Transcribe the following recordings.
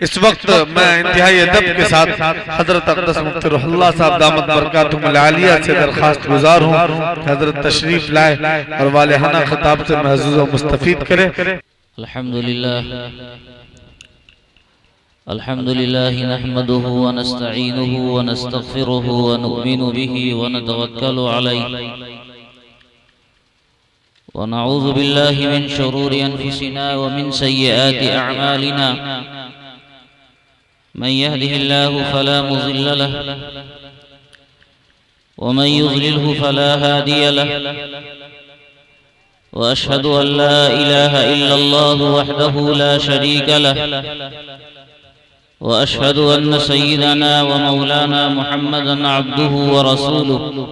इस वक्त मैं इंतहाई अदब के साथ हजरत अक़दस मुफ्ती रूहुल्लाह साहब दामत बरकातुहुमुल आलिया से दरखास्त गुजार हूँ हजरत तशरीफ लाए और वालिहाना खिताब से महजूज व मुस्तफीद करें। अल्हम्दुलिल्लाह नहमदुहु व नस्तईनुहु व नस्तगफिरुहु व नु'मिनु बिही व नतवक्कलु अलैहि व नऊज़ु बिल्लाहि मिन शुरूरि अनफुसिना व मिन सय्यिआति अअमालिना मन यहदिहिल्लाहु फला मुज़िल्ल लहु व मन युज़लिल्हु फला हादिय लहु व अशहदु अन ला इलाहा इल्लल्लाहु वहदहु ला शरीका लहु व अशहदु अन्न सय्यिदना व मौलाना मुहम्मदन अब्दुहु व रसूलुहु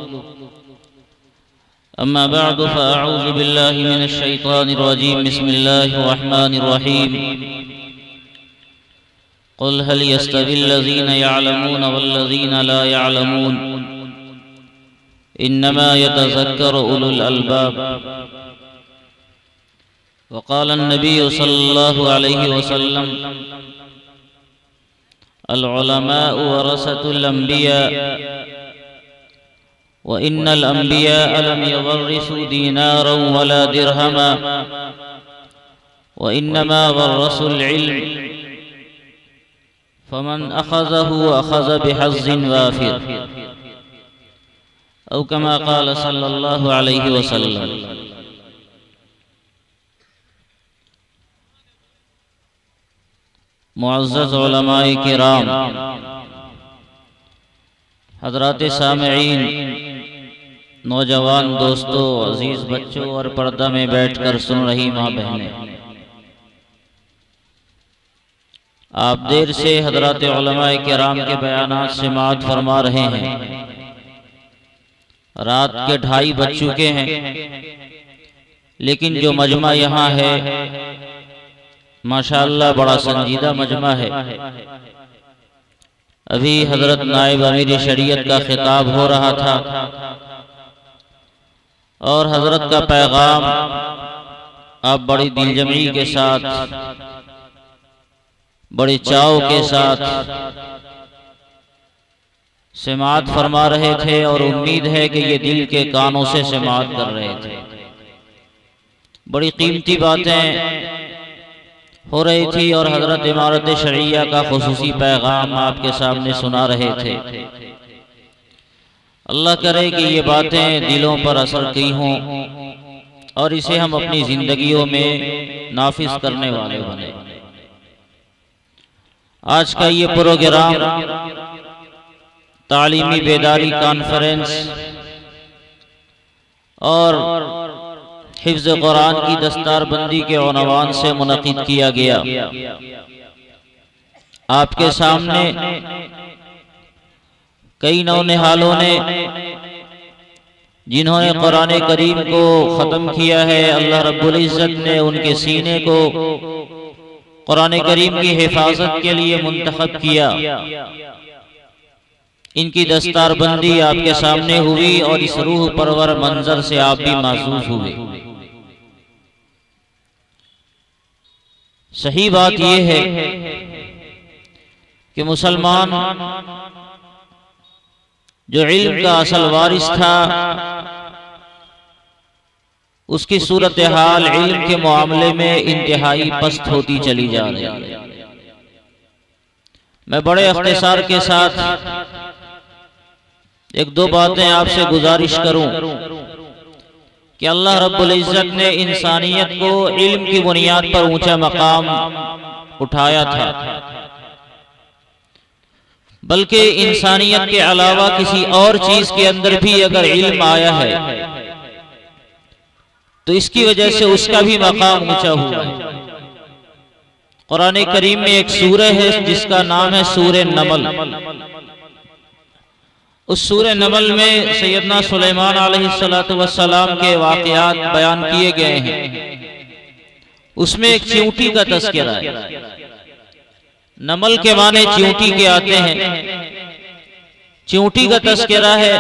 अम्मा बअदु फ़अऊज़ु बिल्लाहि मिनश शैतानिर रजीम बिस्मिल्लाहिर रहमानिर रहीम क़ुल हल यस्तविल्लज़ीना यअलमून वल्लज़ीना ला यअलमून इन्नमा यतज़क्करु उलुल अलबाब व क़ाल अन्नबिय्यु सल्लल्लाहु अलैहि वसल्लम अल उलमाउ वरसतुल अंबिया व इन्नल अंबिया लम यवर्रिसू दीनारन वला दिरहमा व इन्नमा वर्रसुल इल्म फमन अखज़हु अखज़ बिहज़्ज़िन वाफिर औ कमा क़ाल सल्लल्लाहु अलैहि वसल्लम। मुअज़्ज़ज़ उलमाए किराम, हज़रात सामईन, नौजवान दोस्तों, अजीज बच्चों और पर्दा में बैठकर सुन रही माँ बहनें, आप देर से हज़रात उलमाए किराम के बयानात समाअत फरमा रहे हैं। रात के 2:30 बज चुके हैं, लेकिन जो मजमा यहाँ है माशाअल्लाह बड़ा संजीदा मजमा है। अभी हजरत नायब अमीर शरीयत का खिताब हो रहा था और हजरत का पैगाम आप बड़ी दिलजमी के साथ, बड़े चाव के साथ समाअत फरमा रहे थे और उम्मीद है कि ये दिल के कानों से समाअत कर रहे थे। बड़ी कीमती बातें हो रही थी और हजरत इमारत शरिया का खुसूसी पैगाम आपके सामने सुना रहे थे। अल्लाह करे कि ये बातें दिलों पर असर की हों और इसे हम अपनी जिंदगियों में नाफिज करने वाले बने। आज का ये प्रोग्राम तालीमी बेदारी कॉन्फ्रेंस और हिफ्ज़ कुरान की दस्तारबंदी के उन्वान से मुनक़िद किया गया। आपके सामने कई नौनिहालों ने, जिन्होंने कुरान करीम को ख़त्म किया है, अल्लाह रब्बुल इज़्ज़त ने उनके सीने को कुरान करीम की हिफाजत के लिए मुंतखब किया। इनकी दस्तारबंदी आपके सामने हुई और इस रूह परवर मंजर से आप भी महसूस हुए। सही बात यह है कि मुसलमान जो इल्म का असल वारिस था, उसकी सूरत हाल इल्म के मामले में इंतहाई पस्त होती चली जा रही है। मैं बड़े इख्तिसार के साथ एक दो बातें आपसे गुजारिश करूं कि अल्लाह रब्बुल इज़्ज़त ने इंसानियत को इल्म की बुनियाद पर ऊंचा मकाम उठाया था, बल्कि इंसानियत के अलावा किसी और चीज के अंदर भी अगर इल्म आया है तो इसकी वजह से उसका भी मकाम ऊंचा हुआ है। कुरान करीम में एक सूरह है जिसका नाम है सूरह नमल। उस सूरह नमल में सैयदना सुलेमान अलैहिस्सलातु वस्सलाम के वाक़यात बयान किए गए हैं। उसमें एक चींटी का तज़किरा है। नमल के माने चींटी के आते हैं। चींटी का तज़किरा है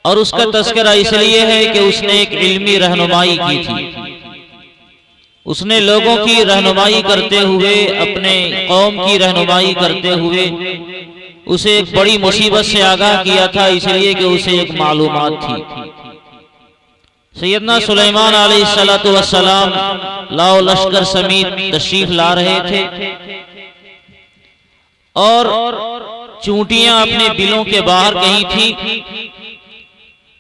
और उसका तज़किरा इसलिए है कि उसने एक इल्मी रहनुमाई की थी। उसने लोगों की रहनुमाई करते हुए, अपने कौम की रहनुमाई करते हुए उसे एक बड़ी मुसीबत से आगाह किया था, इसलिए कि उसे एक मालूमात थी। सैयदना सुलेमान अलैहिस्सलातु वस्सलाम लाओ लश्कर समेत तशरीफ ला रहे थे और चूंटियां अपने बिलों के बाहर कहीं थी।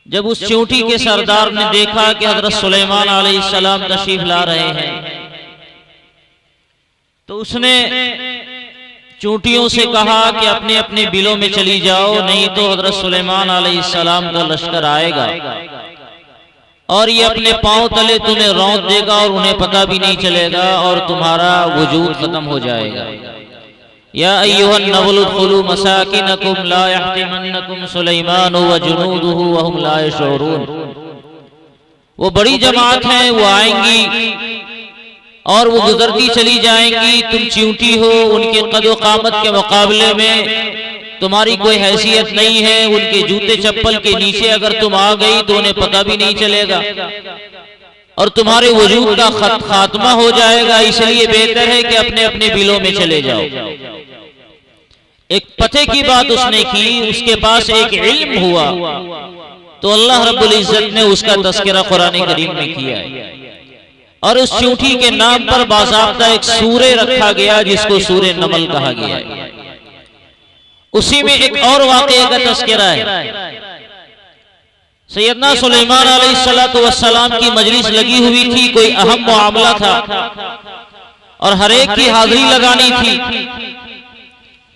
जब उस चूंटी के सरदार ने देखा कि हजरत सुलेमान अलैहिस्सलाम तशरीफ ला रहे हैं, तो उसने चूंटियों से कहा कि अपने अपने बिलों में चली जाओ, नहीं तो हजरत सुलेमान अलैहिस्सलाम का लश्कर आएगा और ये अपने पांव तले तुम्हें रौंद देगा और उन्हें पता भी नहीं चलेगा और तुम्हारा वजूद खत्म हो जाएगा। या अय्युहन नबल उदखुलू मसाकिनकुम ला यहतिमन्नकुम सुलैमान व जुनूदुहु व हुम ला यशऊरून। वो बड़ी जमात है, वो आएंगी और वो गुजरती चली जाएंगी। तुम चींटी हो, उनके कदो कामत के मुकाबले में तुम्हारी कोई हैसियत नहीं है। उनके जूते चप्पल के नीचे अगर तुम आ गई तो उन्हें पता भी नहीं चलेगा और तुम्हारे वजूद का खात्मा हो जाएगा। इसलिए बेहतर है कि अपने अपने बिलों में चले जाओ। एक पते की बात उसने की, उसके पास एक इल्म हुआ, तो अल्लाह रब्बुल इज्जत ने उसका तस्करा कुरान करीम में किया है और उस चूंटी के नाम पर बाज़ाब्ता एक सूरे रखा गया जिसको सूरे नमल कहा गया है। उसी में एक और वाक़या का तस्करा है। सैयदना सुलेमान अलैहिस्सलातु वस्सलाम की मजलिस लगी हुई थी, कोई अहम मामला था और हर एक की हाजिरी लगानी थी।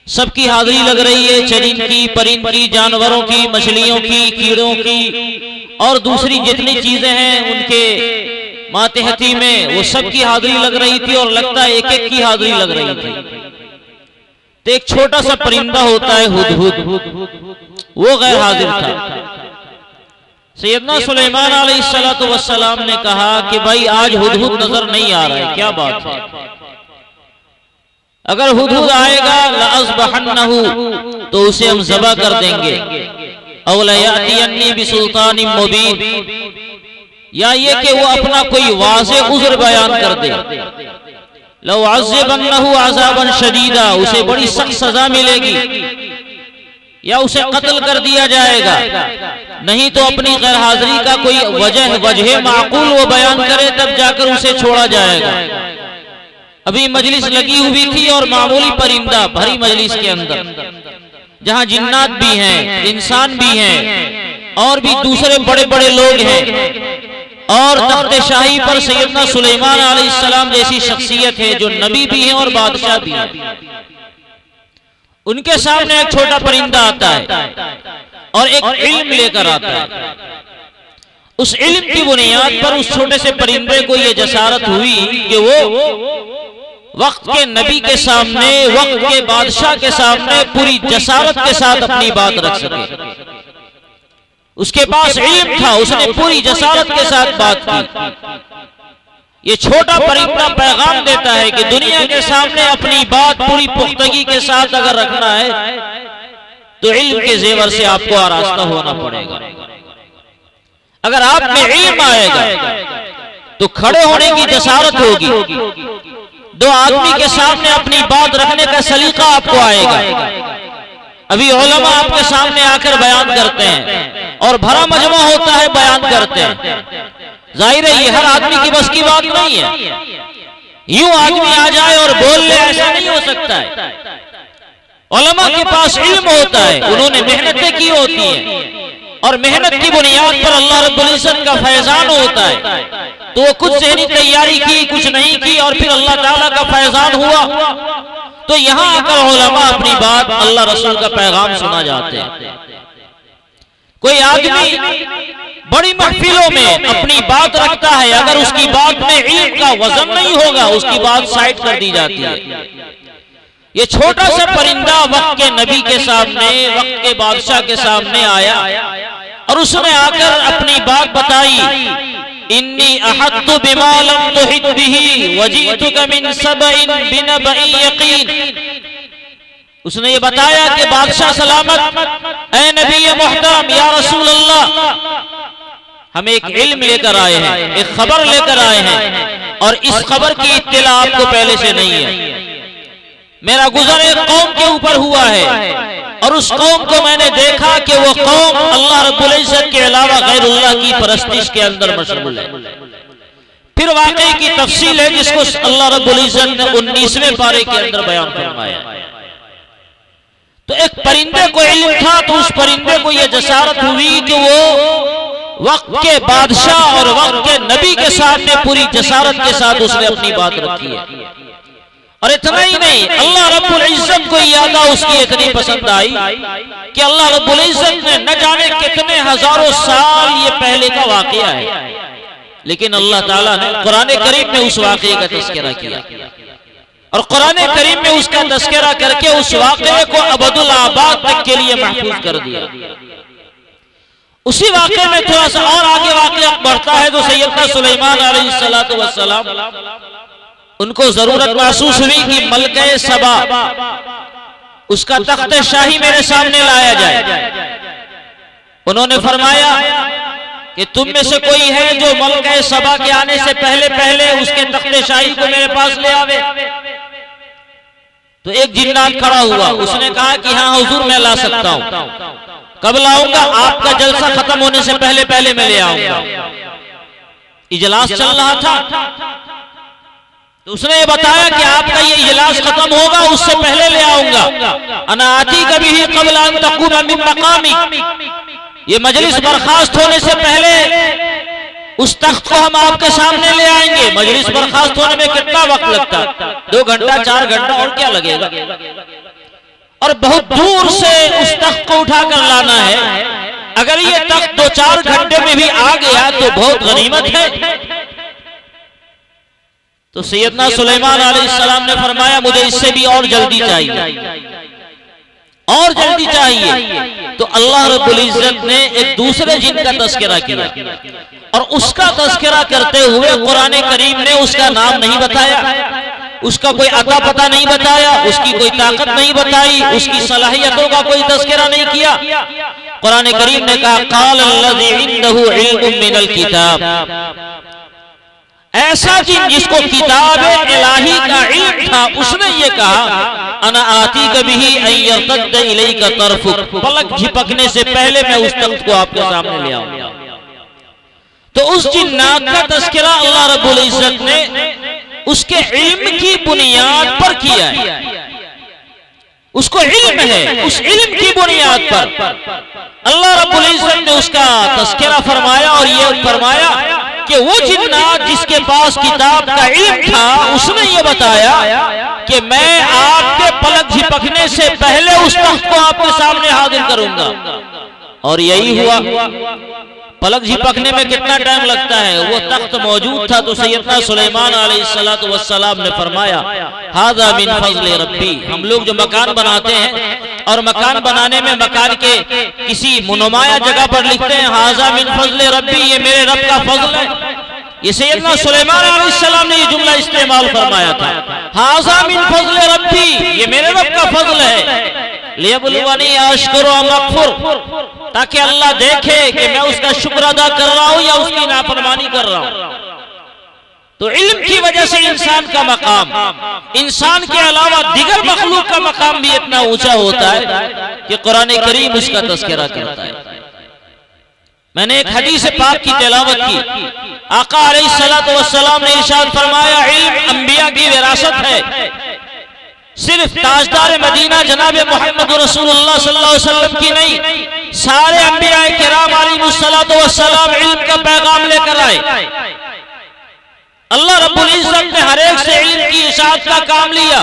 सबकी हाजिरी लग रही है, चरिंद की, परिंद की, जानवरों की, मछलियों की, कीड़ों की और दूसरी जितनी चीजें हैं उनके मातहती में, वो सबकी हाजिरी लग रही थी और लगता है एक एक की हाजिरी लग रही थी। तो एक छोटा सा परिंदा होता है हुदहुद, वो गैर हाजिर था। सैयदना सुलेमान अलैहिस्सलातु वस्सलाम ने कहा कि भाई आज हुदहुद नजर नहीं आ रहा है, क्या बात है? अगर हुदहुद आएगा लअज़बहन्नहु, तो उसे हम ज़बह कर देंगे। औ लयअतियन्नी बिसुल्तानिन मुबीन, या ये कि वो अपना कोई वाज़ेह उज़्र बयान कर दे। लौ अज़्ज़बन्नहु अज़ाबन शदीदा, उसे बड़ी सख्त सजा मिलेगी या उसे कत्ल कर दिया जाएगा। नहीं तो अपनी गैर हाजिरी का कोई वजह माकूल वो बयान करे, तब जाकर उसे छोड़ा जाएगा। अभी मजलिस लगी हुई थी और मामूली परिंदा भरी मजलिस के अंदर, जहां जिन्नात भी हैं, इंसान भी हैं और भी दूसरे बड़े बड़े लोग हैं और तख्त शाही पर सैयदना सुलेमान अलैहिस्सलाम जैसी शख्सियत है जो नबी भी हैं और बादशाह भी हैं। उनके सामने एक छोटा परिंदा आता है और एक इल्म लेकर आता है। उस इल्म की बुनियाद पर उस छोटे से परिंदे को यह जसारत हुई कि वो वक्त के नबी के सामने, वक्त के बादशाह के सामने पूरी जसारत के साथ अपनी बात रख सके। उसके पास इल्म था, उसने पूरी जसारत के साथ बात की। ये छोटा परिंदा पैगाम देता है कि दुनिया के सामने अपनी बात पूरी पुख्तगी के साथ अगर रखना है तो इल्म के जेवर से आपको आरास्ता होना पड़ेगा। अगर आप में इल्म आएगा तो खड़े होने की जसारत होगी, दो आदमी के सामने अपनी बात रखने का सलीका आपको आएगा। अभी उलमा आपके सामने आकर बयान करते हैं और भरा मजमा होता है, बयान करते हैं। जाहिर है ये हर आदमी की बस की बात नहीं है। यूं आदमी आ जाए और बोल ले, ऐसा नहीं हो सकता है। उलमा के पास इल्म होता है, उन्होंने मेहनतें की होती हैं और मेहनत की बुनियाद पर अल्लाह रब्बुल इज्जत का फैजान होता है। तो वो कुछ ज़हनी तैयारी की, कुछ नहीं की और फिर अल्लाह ताला का फैजान हुआ, तो यहां आकर उलमा अपनी बात, अल्लाह रसूल का पैगाम सुना जाते हैं। कोई आदमी बड़ी महफिलों में अपनी बात रखता है, अगर उसकी बात में इल्म का वजन नहीं होगा उसकी बात साइड कर दी जाती है। ये छोटा सा परिंदा वक्त के नबी के सामने, वक्त के बादशाह के सामने आया और उसने आकर अपनी बात बताई। इन्नी अहत्तु बिमा लम तुहित बिही वजीतुका मिन सबइन बिनबइन यकीन। उसने ये बताया कि बादशाह सलामत, ऐ नबी मुहतरम, या रसूल अल्लाह, हम एक इल्म लेकर आए हैं, एक खबर लेकर आए हैं और इस खबर की इत्तिला आपको पहले से नहीं है। मेरा गुज़र एक कौम के ऊपर हुआ है और उस कौम को मैंने देखा कि वो कौम अल्लाह रब्बुल इज्जत के अलावा गैरुल्लाह की परस्तिश के अंदर मशगूल है। फिर वाकई की तफसील है जिसको अल्लाह रब्बुल इज्जत ने 19वें पारे के अंदर बयान फरमाया। तो एक परिंदे को इल्म था, तो उस परिंदे को यह जसारत हुई कि वो वक्त के बादशाह और वक्त के नबी के सामने पूरी जसारत के साथ उसने अपनी बात रखी है। और इतना ही नहीं, अल्लाह रब्बुल इज्जत को यादा उसकी इतनी पसंद आई कि अल्लाह रब्बुल इज्जत ने न जाने कितने हजारों साल ये पहले का वाकया है, लेकिन अल्लाह ताला ने कुरान करीम में उस वाकये का तज़किरा किया और कुरान करीम में उसका तज़किरा करके उस वाकये को अबदुल आबाद तक के लिए महफूज कर दिया। उसी वाकये में थोड़ा सा और आगे वाकया बढ़ता है तो सैयदना सुलेमान अलैहिस्सलातु वस्सलाम उनको जरूरत महसूस हुई कि मलके सबा उसका तख्त शाही मेरे सामने लाया जाए। उन्होंने फरमाया कि तुम में से कोई है जो मलके सबा के आने से पहले पहले उसके तख्त शाही को मेरे पास ले आवे। तो एक जिन्नात खड़ा हुआ, उसने कहा कि हाँ हुजूर मैं ला सकता हूं। कब लाऊंगा? आपका जलसा खत्म होने से पहले पहले मैं ले आऊंगा। इजलास चल रहा था तो उसने ये बताया कि आपका ये इजलास खत्म होगा उससे पहले ले आऊंगा। अना आती कभी ही क़ब्ल अन तक़ूम मिन मक़ामी, ये मजलिस बर्खास्त होने से पहले उस तख्त को हम आपके सामने ले आएंगे। मजलिस बर्खास्त होने में कितना वक्त लगता? 2 घंटा 4 घंटा और क्या लगेगा? और बहुत दूर से उस तख्त को उठाकर लाना है। अगर ये तख्त 2-4 घंटे में भी आ गया तो बहुत गनीमत है। तो सैयदना सुलेमान अलैहिस्सलाम ने फरमाया मुझे इससे भी और जल्दी चाहिए, और जल्दी चाहिए। तो अल्लाह रब्बुल इज्जत ने एक दूसरे जिन का तज़किरा किया और उसका तज़किरा करते हुए कुरान करीम ने उसका नाम नहीं बताया, उसका कोई अता पता नहीं बताया, उसकी कोई ताकत नहीं बताई, उसकी सलाहियतों का कोई तज़किरा नहीं किया। कुरान करीम ने कहा क़ाल अल्लज़ी इंदहु इल्मुम मिनल किताब, ऐसा जिन जिसको किताब इलाही का इल्म था उसने ये कहा अना आती कभी इलैका तरफुक, पलक झपकने से पहले मैं उस तख्त को आपके सामने ले आऊंगा। तो उस जिन्नात का तज़किरा अल्लाह रब्बुल इज्जत ने उसके इल्म की बुनियाद पर किया है। उसको इल्म है, उस इल्म की बुनियाद पर अल्लाह रब्बुल इज्जत ने उसका तज़किरा फरमाया और ये फरमाया कि वो जिन्नात जिसके पास किताब का इल्म था उसने ये बताया कि मैं आपके पलक झपकने से पहले उस तख्त को आपके सामने हाजिर करूंगा। और यही हुआ। पलक झपकने में कितना टाइम लगता है? वो तख्त मौजूद था तो सैयदना सुलेमान अलैहिस्सलातु वस्सलाम ने फरमाया हाज़ा मिन फ़ज़्ल रब्बी। हम लोग जो मकान बनाते हैं और मकान बनाने में मकान के किसी मुनुमाया जगह पर लिखते हैं हाज़ा मिन फ़ज़्ल रब्बी, ये मेरे रब का फजल है। ये सैयदना सुलेमान अलैहिस्सलाम ने ये जुमला इस्तेमाल फरमाया था, हाज़ा मिन फ़ज़्ल रब्बी, ये मेरे रब का फजल है। लियबलुवनी अशकुरु अम अकफुर, ताकि अल्लाह देखे कि मैं उसका शुक्र अदा कर रहा हूं या उसकी नाफरमानी कर रहा हूं। तो इल्म की वजह से इंसान का मकाम, इंसान के अलावा दिगर मखलूक का मकाम भी इतना ऊंचा होता है कि कुरान करीम उसका तज़किरा करता है। मैंने एक हदीस पाक की तिलावत की, आका अलैहिस्सलातु वस्सलाम ने इरशाद फरमाया इल्म अंबिया की विरासत है, सिर्फ ताजदार मदीना जनाब मोहम्मद रसूलुल्लाह सल्लल्लाहु अलैहि वसल्लम की नहीं, सारे अंबिया किराम अलैहिमुस्सलातु वस्सलाम इल्म का पैगाम लेकर आए। अल्लाह रब्बुल इज्जत ने हर एक से इल्म की इशाअत का काम लिया।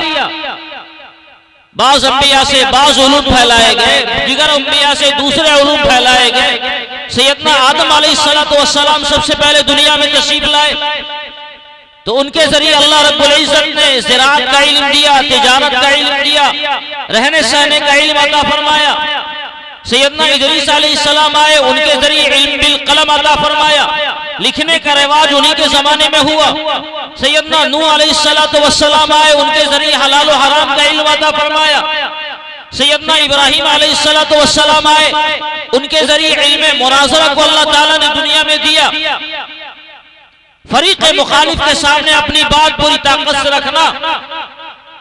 बाज अंबिया से बाज उलूम फैलाए गए, दिगर अंबिया से दूसरे उलूम फैलाए गए। सैयदना आदम अलैहिस्सलातु वस्सलाम सबसे पहले दुनिया में तशरीफ लाए तो उनके जरिए अल्लाह रब्बुल इज्जत ने ज़राअत का इल्म दिया, तिजारत का इल्म दिया, रहने सहने का इल्म अता फरमाया। सैयदना इदरीस अलैहिस्सलाम आए, उनके जरिए इल्म बिल कलम अता फरमाया, लिखने का रिवाज उन्हीं के जमाने में हुआ। सैयदना नूह अलैहिस्सलातु वस्सलाम आए, उनके जरिए हलाल और हराम का इल्म अता फरमाया। सैयदना इब्राहीम अलैहिस्सलातु वस्सलाम आए, उनके जरिए इल्म मुनाज़रा को अल्लाह ताला ने दुनिया में दिया। फरीक मुखालिफ के सामने अपनी बात पूरी ताकत से रखना,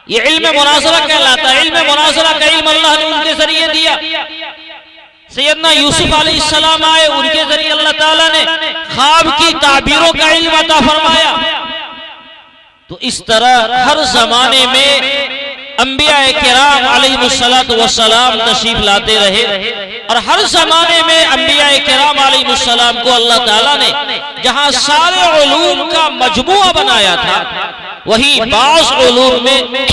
ये इल्म मुनाज़रा कहलाता है। इल्म मुनाज़रा का इल्म अल्लाह ने उनके जरिए दिया। सैयदना यूसुफ अलैहिस्सलाम आए, उनके जरिए अल्लाह ताला ने ख्वाब की ताबीरों का इल्म अता फरमाया। तो इस तरह हर जमाने में अंबिया किराम अलैहिमुस्सलातु वस्सलाम तशरीफ लाते रहे और हर जमाने में अंबिया किराम अलैहिमुस्सलाम को अल्लाह ताला ने जहां सारे उलूम का मजमुआ बनाया था, वही बाज़ उलूम में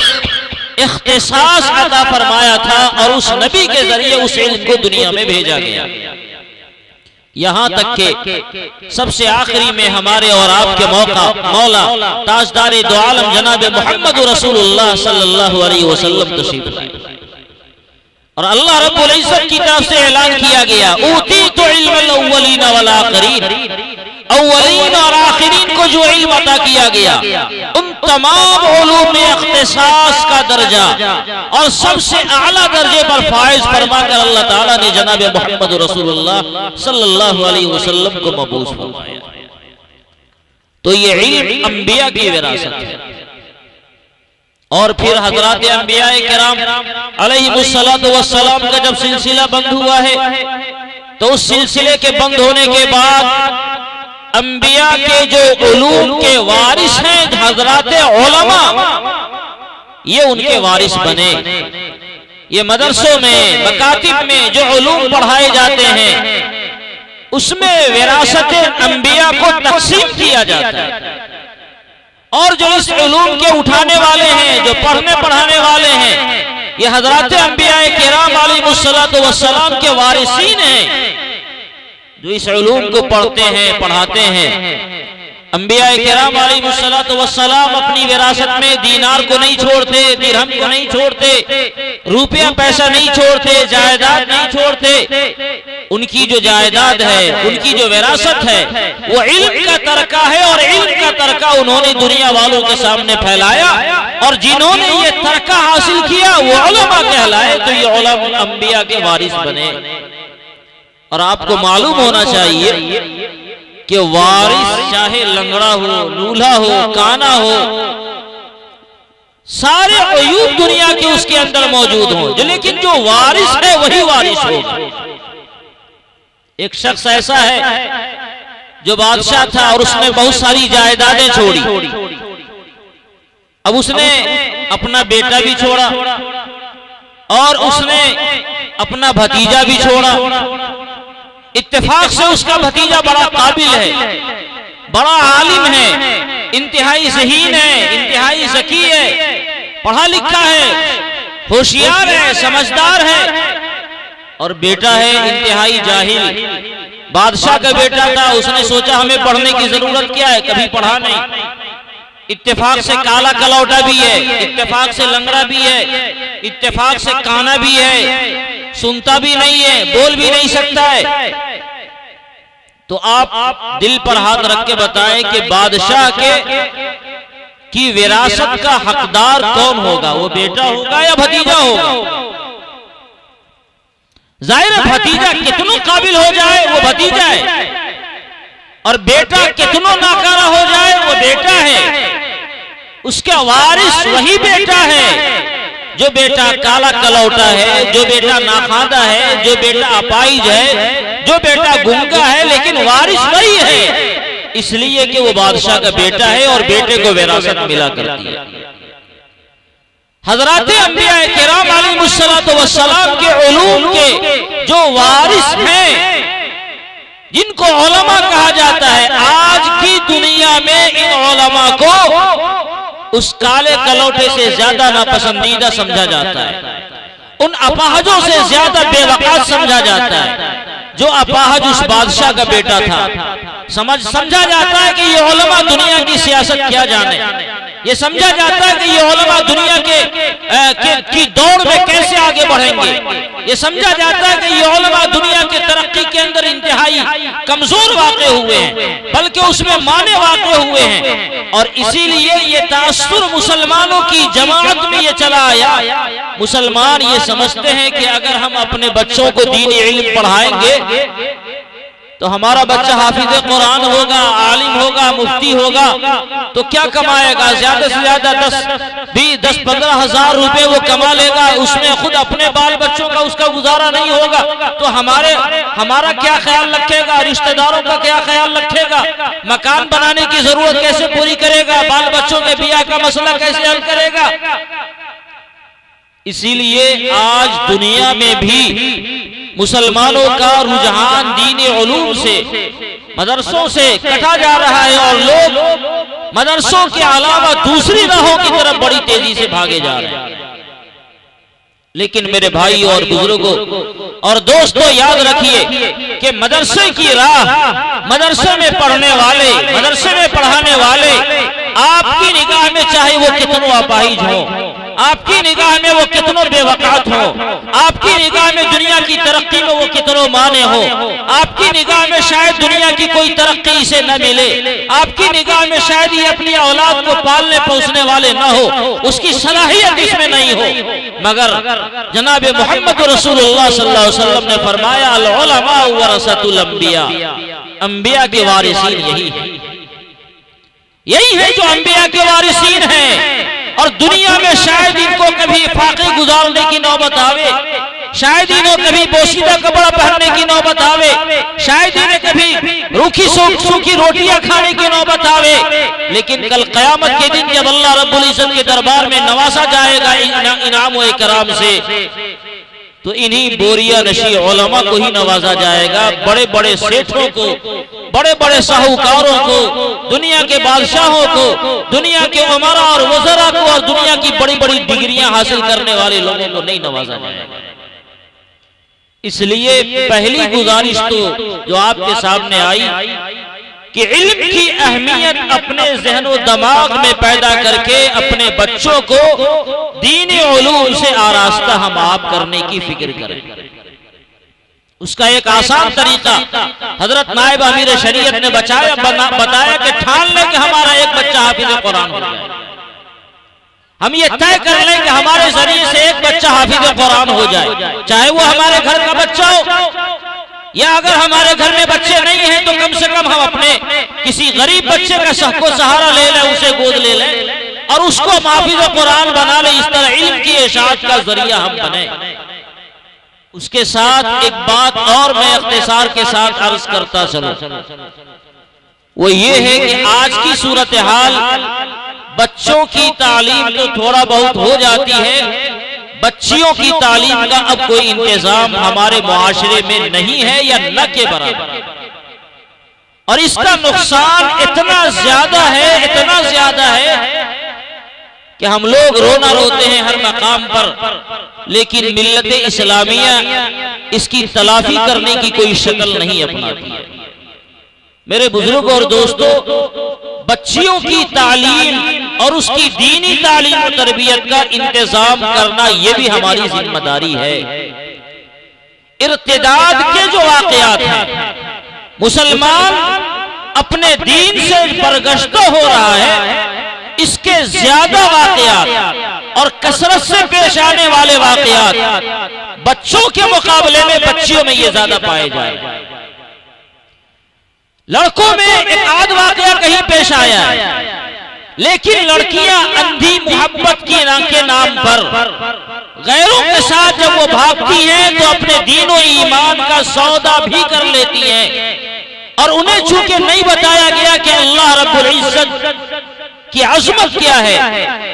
इख्तिसास अता फरमाया था और उस नबी के जरिए उस इल्म को दुनिया में भेजा गया। यहां तक के सबसे आखिरी में हमारे और आपके मौला ताजदार दो आलम जनाब मोहम्मद रसूलुल्लाह सल्लल्लाहु अलैहि वसल्लम तशरीफ लाए और अल्लाह रब्बुल इज्जत की तरफ से ऐलान किया गया, ऊतीतु इल्मल अव्वलीन वल आखिरीन, अव्वलीन और आखिरीन को जो इल्म अता किया गया उन तमाम उलूम में इख्तिसास का दर्जा और सबसे आला दर्जे पर फाइज फरमाकर अल्लाह ताला ने जनाब मोहम्मद रसूलुल्लाह सल्लल्लाहु अलैहि वसल्लम को मबूस फरमाया। तो ये इल्म अंबिया की विरासत है। और फिर हजरात अंबिया किराम अलैहिमुस्सलातु वस्सलाम का जब सिलसिला बंद हुआ है, तो उस सिलसिले के बंद होने के बाद अंबिया के जो उलूम के वारिस हैं हजरात उलमा, ये उनके वारिस बने। ये मदरसों में मकातिब में जो उलूम पढ़ाए जाते हैं उसमें विरासत अंबिया को तकसीम किया जाता है और जो इस उलूम के उठाने वाले हैं, जो पढ़ने पढ़ाने वाले हैं, ये हजरात अंबिया किराम अलैहिमुस्सलातु वस्सलाम के वारिसीन हैं जो इस उलूम को पढ़ते हैं पढ़ाते हैं। अंबिया किराम अलैहिमुस्सलातु वस्सलाम अपनी विरासत में दीनार को नहीं छोड़ते, दिरहम को नहीं छोड़ते, रुपया पैसा नहीं छोड़ते, जायदाद नहीं छोड़ते। उनकी जो जायदाद है, उनकी जो विरासत है, वो इल्म का तरका है और इल्म का तरका उन्होंने दुनिया वालों के सामने फैलाया और जिन्होंने ये तरका हासिल किया वो उलमा कहलाए। तो ये उलमा अंबिया के वारिस बने। और आपको मालूम होना चाहिए कि वारिस चाहे लंगड़ा हो, लूल्हा हो, काना हो, सारे अयूब दुनिया के उसके अंदर मौजूद हों, लेकिन जो वारिस है वही वारिस होगा। एक शख्स ऐसा है जो बादशाह था और उसने बहुत सारी जायदादें छोड़ी। अब उसने अपना बेटा भी छोड़ा और उसने अपना भतीजा भी छोड़ा। इत्तेफाक से उसका भतीजा बड़ा काबिल है, बड़ा आलिम है, इंतहाई ज़हीन है, इंतहाई ज़की है, पढ़ा लिखा है, होशियार है, समझदार है। और बेटा है इंतहाई जाहिल। बादशाह का बेटा था, उसने सोचा हमें पढ़ने की जरूरत क्या है, कभी पढ़ा नहीं। इत्तेफाक से काला कलौटा भी है, इत्तेफाक से लंगड़ा भी है, इत्तेफाक से काना भी है, सुनता भी नहीं है, बोल भी नहीं सकता है। तो आप दिल पर हाथ रख के बताएं कि बादशाह की विरासत का हकदार कौन होगा? वो बेटा होगा या भतीजा होगा? जाहिर है भतीजा कितनों काबिल हो जाए वो भतीजा है, और बेटा कितनों नाकारा हो जाए वो बेटा है। उसका वारिस वही बेटा है। जो बेटा काला कलौटा है, जो बेटा नाखादा है, जो बेटा अपाइज है, जो बेटा गुंगा है, लेकिन वारिस वही है, इसलिए कि वो बादशाह का बेटा है और बेटे को विरासत मिला करती है। हजरात अंबिया किराम अलैहिमुस्सलातु वस्सलाम के उलूम के जो वारिस हैं, जिनको उलमा कहा जाता है, आज की दुनिया में इन उलमा को उस काले कलौटे से ज्यादा नापसंदीदा समझा जाता है, उन अपाहजों से ज्यादा बेवकात समझा जाता है। जो अपाहज उस बादशाह का बेटा था, समझा जाता है कि ये उलमा दुनिया की सियासत क्या जाने, ये समझा जाता है कि ये उलमा दुनिया की दौड़ में कैसे आगे बढ़ेंगे, ये समझा जाता है कि ये उलमा दुनिया की तरक्की के अंदर इंतहाई कमजोर वाक़े हुए हैं, बल्कि उसमें माने वाक़े हुए हैं। और इसीलिए ये तासुर मुसलमानों की जमात में ये चला आया। मुसलमान ये समझते हैं कि अगर हम अपने बच्चों को दीनी इल्म पढ़ाएंगे तो हमारा बच्चा हाफिज कुरान होगा, आलिम होगा, मुफ्ती होगा, तो क्या कमाएगा? ज्यादा से ज्यादा 10-15 हजार रुपए वो कमा लेगा, उसमें खुद अपने बाल बच्चों का उसका गुजारा नहीं होगा। तो हमारा क्या ख्याल रखेगा? रिश्तेदारों का क्या ख्याल रखेगा? मकान बनाने की जरूरत कैसे पूरी करेगा? बाल बच्चों के बियाह का मसला कैसे हल करेगा? इसीलिए आज दुनिया में भी मुसलमानों का रुझान दीन उलूम से, मदरसों से कटा जा रहा है और लोग मदरसों के अलावा दूसरी राहों की तरफ बड़ी तेजी से भागे जा रहे हैं। लेकिन मेरे भाई और बुजुर्गों और दोस्तों, याद रखिए कि मदरसे की राह, मदरसे में पढ़ने वाले, मदरसे में पढ़ाने वाले आपकी निगाह में चाहे वो कितनों अपाहिज हो, आपकी निगाह में वो कितनों बेवकात हो, आपकी निगाह में दुनिया की तरक्की में वो कितनों माने हो, आपकी निगाह में शायद दुनिया की कोई तरक्की इसे न मिले, आपकी निगाह में शायद ये अपनी औलाद को पालने पोसने वाले न हो, उसकी सलाहियत इसमें नहीं हो, मगर जनाब मोहम्मद रसूलुल्लाह सल्लल्लाहु अलैहि वसल्लम ने फरमाया अल उलमा वरसतुल अंबिया, अंबिया के वारिसीन यही है जो अंबिया के वारिसीन हैं। और दुनिया में शायद इनको कभी फाके गुजारने की नौबत आवे, शायद इन्हें कभी पोशीदा कपड़ा पहनने की नौबत आवे, शायद इन्हें कभी रूखी सूखी रोटियां खाने की नौबत आवे, लेकिन कल क़यामत के दिन जब अल्लाह रब्बुल इज्जत के दरबार में नवाजा जाएगा इनाम व इकराम से, तो इन्हीं बोरिया नशी उलमा को ही नवाजा जाएगा। बड़े बड़े सेठों को, बड़े बड़े साहूकारों को, दुनिया के बादशाहों को, दुनिया के उमरा और वज़रा को और दुनिया की बड़ी बड़ी डिग्रियां हासिल करने वाले लोगों को नहीं नवाजा जाएगा। इसलिए पहली गुजारिश तो जो आपके सामने आई कि इल्म की अहमियत अपने ज़हन दिमाग में पैदा करके अपने बच्चों को दीन उलूम से आरास्ता हम आप करने की फिक्र करें। उसका एक आसान तरीका हजरत नायब अमीर शरीयत ने बताया कि ठान लें कि हमारा एक बच्चा हाफिज कुरान हो जाए। हम ये तय कर लें कि हमारे जरिए से एक बच्चा हाफिज कुरान हो जाए, चाहे वो हमारे घर का बच्चा हो या अगर हमारे घर में बच्चे नहीं हैं तो कम से कम हम अपने किसी गरीब बच्चे का सहारा ले लें, उसे गोद ले लें और उसको हाफिज कुरान बना लें। इस तरह इल्म की इशाअत का जरिया हम बने। उसके साथ एक बात और मैं इख्तिसार के साथ अर्ज करता चलूं, वो ये है कि आज की सूरत हाल बच्चों की तालीम तो थोड़ा बहुत हो जाती है, बच्चियों की तालीम का अब कोई इंतजाम हमारे मुआशरे में नहीं है या न के बराबर। और इसका नुकसान इतना ज्यादा है, इतना ज्यादा है कि हम लोग रोना रोते हैं हर मकाम पर, लेकिन मिल्लत इस्लामिया इसकी तलाफी करने की कोई शक्ल नहीं अपनाती है। मेरे बुजुर्गों और दोस्तों, बच्चियों की तालीम और उसकी दीनी तालीम और तरबियत का इंतजाम करना यह भी हमारी जिम्मेदारी है। इर्तिदाद के जो वाकयात हैं, मुसलमान अपने दीन से बरगश्त हो रहा है, इसके ज्यादा वाकयात और कसरत से पेश आने वाले वाकयात बच्चों के मुकाबले में बच्चियों में ये ज्यादा पाए जाए। लड़कों में एक आध वाकया कहीं पेश आया है, लेकिन लड़कियां अंधी मोहब्बत के नाम पर गैरों के साथ जब वो भागती हैं तो अपने दीन और ईमान का सौदा भी कर लेती हैं। और उन्हें चूंकि नहीं बताया गया कि अल्लाह रब्बुल इज्जत की अज़मत क्या है,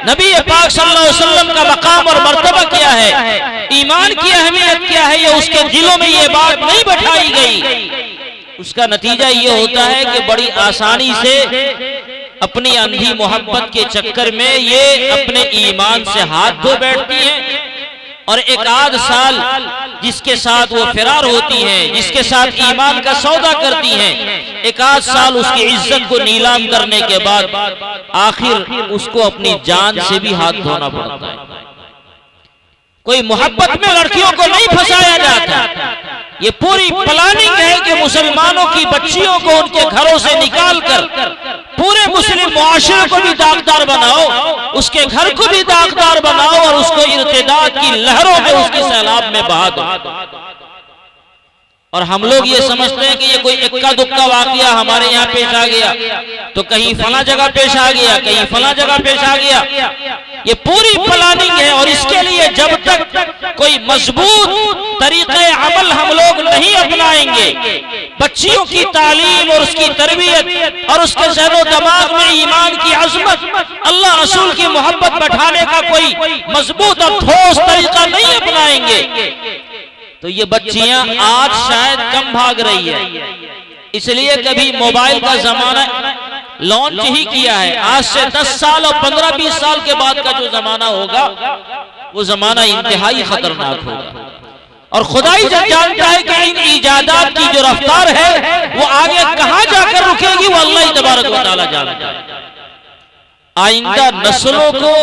नबी पाक सल्लल्लाहु अलैहि वसल्लम का मकाम और मर्तबा क्या है, ईमान की अहमियत क्या है, ये उसके दिलों में ये बात नहीं बैठाई गई। उसका नतीजा ये होता है कि बड़ी आसानी से अपनी अंधी मोहब्बत के चक्कर में ये अपने ईमान से हाथ धो बैठती हैं और एक आध साल जिसके साथ वो फिरार होती हैं, जिसके साथ ईमान का सौदा करती हैं, एक आध साल उसकी इज्जत को नीलाम करने के बाद आखिर उसको अपनी जान से भी हाथ धोना पड़ता है। कोई मोहब्बत में लड़कियों को नहीं फंसाया जाता। ये पूरी प्लानिंग है कि मुसलमानों की बच्चियों को उनके घरों से निकालकर पूरे मुस्लिम मुआशरे को भी दागदार बनाओ, उसके घर को भी दागदार बनाओ और उसको इर्तिदाद की लहरों में उसके सैलाब में बहा दो। और हम लोग ये समझते हैं कि ये कोई इक्का दुक्का वाकया हमारे यहाँ पेश आ गया, तो कहीं फला जगह पेश आ गया, कहीं फला जगह पेश आ गया। ये पूरी प्लानिंग है, और इसके लिए जब तक कोई मजबूत तरीके अमल हम लोग नहीं अपनाएंगे, बच्चियों की तालीम और उसकी तरबियत और उसके ज़हनो दिमाग में ईमान की अज़मत, अल्लाह रसूल की मोहब्बत बैठाने का कोई मजबूत और ठोस तरीका नहीं अपनाएंगे, तो ये बच्चियां आज शायद कम भाग रही है। इसलिए कभी मोबाइल का जमाना लॉन्च ही किया है। आज से 10 साल और 15-20 साल के बाद का जो जमाना होगा वो जमाना इंतहाई खतरनाक होगा, और खुदाई जब जानता है कि इन इजादात की जो रफ्तार है वो आगे कहां जाकर रुकेगी, वो अल्लाह ही तबारक व तआला जानता है। आइंदा नस्लों को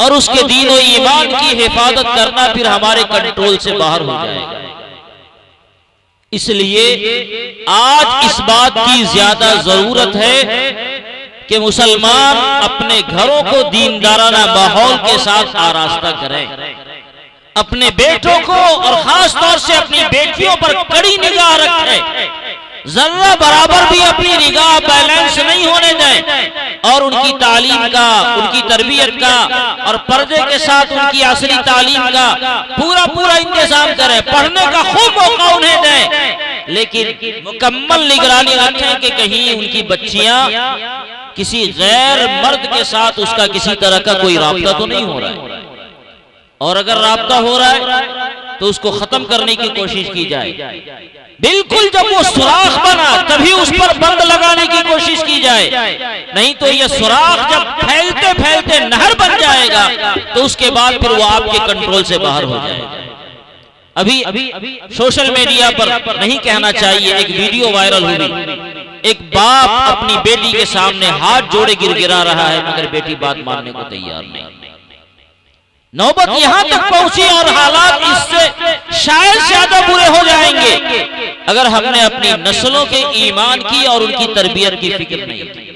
और उसके दीन और ईमान की हिफाजत करना फिर हमारे कंट्रोल से बाहर हो जाएगा। इसलिए आज इस बात की ज्यादा जरूरत है कि मुसलमान अपने घरों को दीनदाराना माहौल के साथ आरास्ता करें, अपने बेटों को और खास तौर से अपनी बेटियों पर कड़ी निगाह रखें, जर्रा बराबर भी अपनी निगाह बैलेंस नहीं होने दें, और उनकी तालीम का, उनकी तरबियत का और पर्दे के साथ उनकी असली तालीम का पूरा पूरा इंतजाम करें। पढ़ने का खूब मौका उन्हें दें, लेकिन मुकम्मल निगरानी रखें कि कहीं उनकी बच्चियां किसी गैर मर्द के साथ उसका किसी तरह का कोई राब्ता तो नहीं हो रहा है, और अगर राब्ता हो रहा है तो उसको खत्म करने की कोशिश की जाए। बिल्कुल जब वो सुराख बना तभी उस पर बंद लगाने की कोशिश की जाए, नहीं तो ये सुराख जब फैलते फैलते नहर बन जाएगा तो उसके बाद फिर वो आपके कंट्रोल से बाहर हो जाएगा। अभी सोशल मीडिया पर नहीं कहना चाहिए, एक वीडियो वायरल हुई, एक बाप अपनी बेटी के सामने हाथ जोड़े गिड़गिड़ा रहा है, मगर बेटी बात मानने को तैयार नहीं। नौबत यहां तक पहुंची और हालात इससे शायद ज्यादा बुरे हो जाएंगे अगर हमने अपनी नस्लों के ईमान की और उनकी तरबियत की फिक्र नहीं की।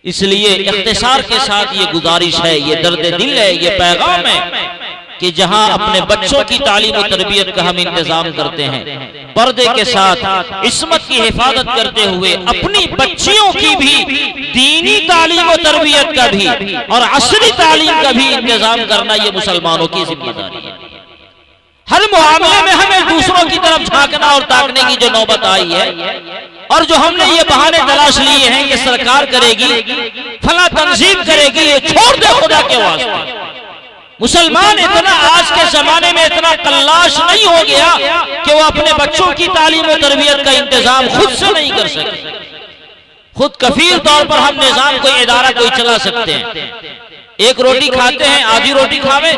इसलिए इख्तिसार के साथ ये गुजारिश है, ये दर्द दिल है, ये पैगाम है कि जहां अपने बच्चों की तालीम और तरबियत का हम इंतजाम करते हैं, पर्दे के साथ इस्मत की हिफाजत करते हुए अपनी बच्चियों की भी दीनी तालीम और तरबियत का भी और असली तालीम का भी इंतजाम करना ये मुसलमानों की जिम्मेदारी है। हर मामले में हमें दूसरों की तरफ झांकना और ताकने की जो नौबत आई है, और जो हमने ये बहाने तलाश लिए हैं कि सरकार करेगी, फला तंजीम करेगी, ये छोड़ दे खुदा के वास्ते। मुसलमान इतना आज के जमाने में इतना कल्लाश नहीं हो गया कि वो अपने बच्चों की तालीम और तरबियत का इंतजाम खुद से नहीं कर सके। खुद कफील तौर पर हम निजाम कोई इदारा कोई चला सकते हैं। एक रोटी खाते हैं, आधी रोटी खावे,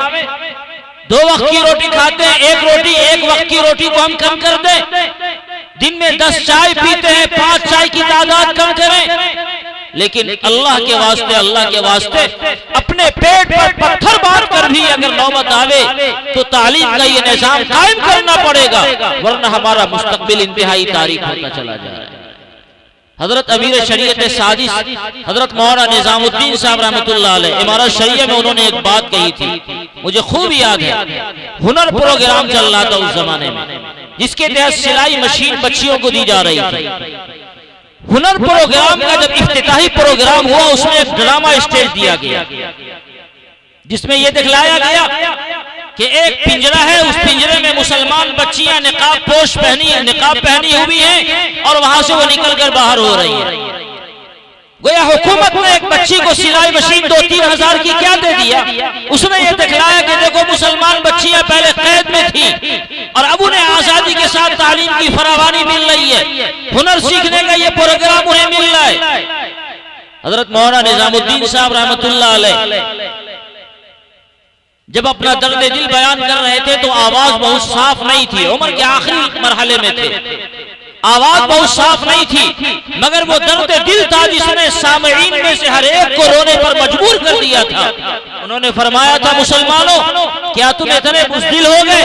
2 वक्त की रोटी खाते हैं, एक रोटी, 1 वक्त की रोटी को हम कम कर दें। दिन में 10 चाय पीते हैं, 5 चाय की तादाद कम करें। लेकिन अल्लाह के वास्ते अपने पेट पर पत्थर बांध कर भी अगर नौबत आवे तो तालीम का ये निजाम कायम करना पड़ेगा, वरना हमारा मुस्तकबिल इंतहाई तारीख होता चला जा रहा है। हजरत अमीर शरीयत साजिश हजरत मौलाना निजामुद्दीन साहब रहमतुल्लाह अलैह इमारत शरिया में उन्होंने एक बात कही थी, मुझे खूब याद है। हुनर प्रोग्राम चल रहा था उस जमाने में, जिसके तहत सिलाई मशीन बच्चियों को दी जा रही थी। हुनर प्रोग्राम का जब इफ्तिताही प्रोग्राम हुआ, उसमें एक ड्रामा स्टेज दिया गया जिसमें यह दिखलाया गया कि एक पिंजरा है, उस पिंजरे में मुसलमान बच्चियां निकाब पहनी हुई हैं और वहां से वो निकलकर बाहर हो रही है। गोया हुकूमत ने एक बच्ची को सिलाई मशीन 2-3 हजार की क्या दे दिया। उसने ये दिखलाया कि देखो मुसलमान बच्चियां पहले कैद में थी और अब उन्हें आजादी के साथ तालीम की फरावानी मिल रही है, हुनर सीखने का ये प्रोग्राम उन्हें मिल रहा है। हजरत मौलाना निजामुद्दीन साहब रहमतुल्लाह अलैह जब अपना दर्द दिल बयान कर रहे थे तो आवाज बहुत साफ नहीं थी, उम्र के आखिरी मरहले में थे, आवाज बहुत साफ नहीं थी, मगर वो दर्द दिल था जिसने सामईन में से हर एक को रोने पर मजबूर कर दिया था। उन्होंने फरमाया था, मुसलमानों क्या तुम इतने बुज़दिल हो गए,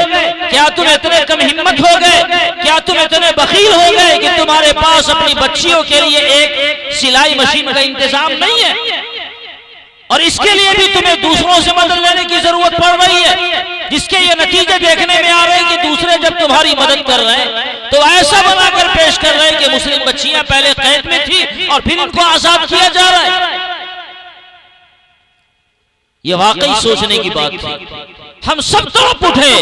क्या तुम इतने कम हिम्मत हो गए, क्या तुम इतने बखील हो गए कि तुम्हारे पास अपनी बच्चियों के लिए एक सिलाई मशीन का इंतजाम नहीं है। और इसके लिए भी तुम्हें दूसरों से मदद लेने की जरूरत पड़ रही है, जिसके ये नतीजे देखने में आ रहे हैं कि दूसरे जब तुम्हारी मदद कर रहे हैं तो ऐसा बनाकर पेश कर रहे हैं कि मुस्लिम बच्चियां पहले कैद में थी और फिर इनको आजाद किया जा रहा है। ये वाकई सोचने की बात थी। हम सब तरफ उठे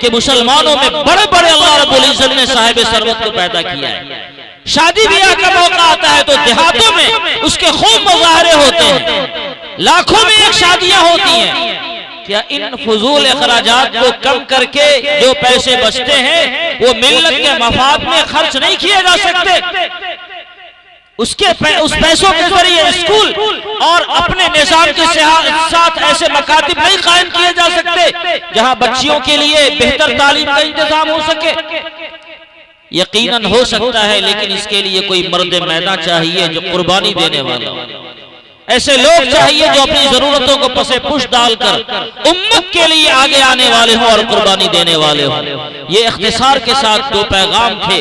कि मुसलमानों में बड़े बड़े अल्लाह रब्बुल इज्जत ने साहिब सरवत को पैदा किया है। शादी ब्याह का मौका आता है तो देहातों में उसके खूब मुजाहरे होते हैं, लाखों में एक शादियां होती हैं। क्या इन फजूल अखराजात को कम करके जो पैसे बचते हैं वो मिल्लत के मफाद में खर्च नहीं किए जा सकते? उस पैसों के जरिए स्कूल और अपने निजाम के साथ ऐसे मकातिब नहीं कायम किए जा सकते जहां बच्चियों के लिए बेहतर तालीम का इंतजाम हो सके? यकीनन हो सकता है, लेकिन इसके लिए कोई मर्द मैदान चाहिए जो कुर्बानी देने वाला हो। ऐसे लोग चाहिए जो अपनी जरूरतों को पसे पुश डालकर उम्मत के लिए आगे आने वाले हों और कुर्बानी देने वाले हों। ये इख्तिसार के साथ दो पैगाम थे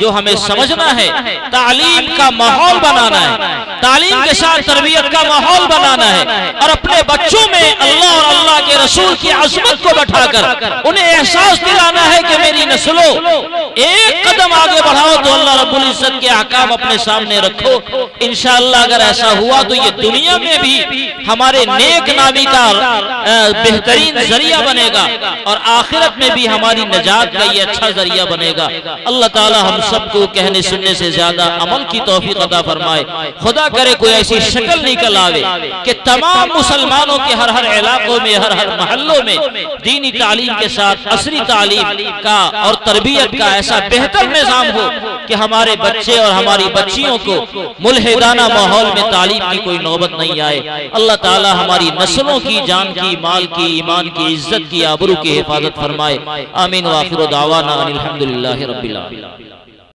जो हमें समझना है। तालीम का माहौल बनाना है, तालीम के साथ तरबियत का माहौल बनाना है और अपने बच्चों में अल्लाह और अल्लाह के रसूल की अज़मत को बैठाकर उन्हें एहसास दिलाना है कि मेरी नस्लों एक कदम आगे बढ़ाओ तो अल्लाह रब्बुल इज्जत के अहकाम अपने सामने रखो। इंशाअल्लाह अगर ऐसा हुआ तो ये दुनिया में भी हमारे नेक नामी का बेहतरीन जरिया बनेगा और आखिरत में भी हमारी नजात का ये अच्छा जरिया बनेगा। अल्लाह ताला हम सबको कहने सुनने से ज्यादा अमल की तौफीक अता फरमाए। खुदा करे कोई ऐसी शक्ल निकल आवे कि तमाम मुसलमानों के हर हर इलाकों में, हर हर महल्लों में दीनी तालीम के साथ असरी तालीम का और तरबियत का ऐसा बेहतर निजाम हो कि हमारे बच्चे और हमारी बच्चियों को मुल्हिदाना माहौल में तालीम की कोई नौबत नहीं आए। अल्लाह ताला हमारी नस्लों की, जान की, माल की, ईमान की, इज्जत की, आबरू की हिफाजत फरमाए। आमीन व आखिर दावाना अनिल हम्दुलिल्लाहि रब्बिल आलमीन।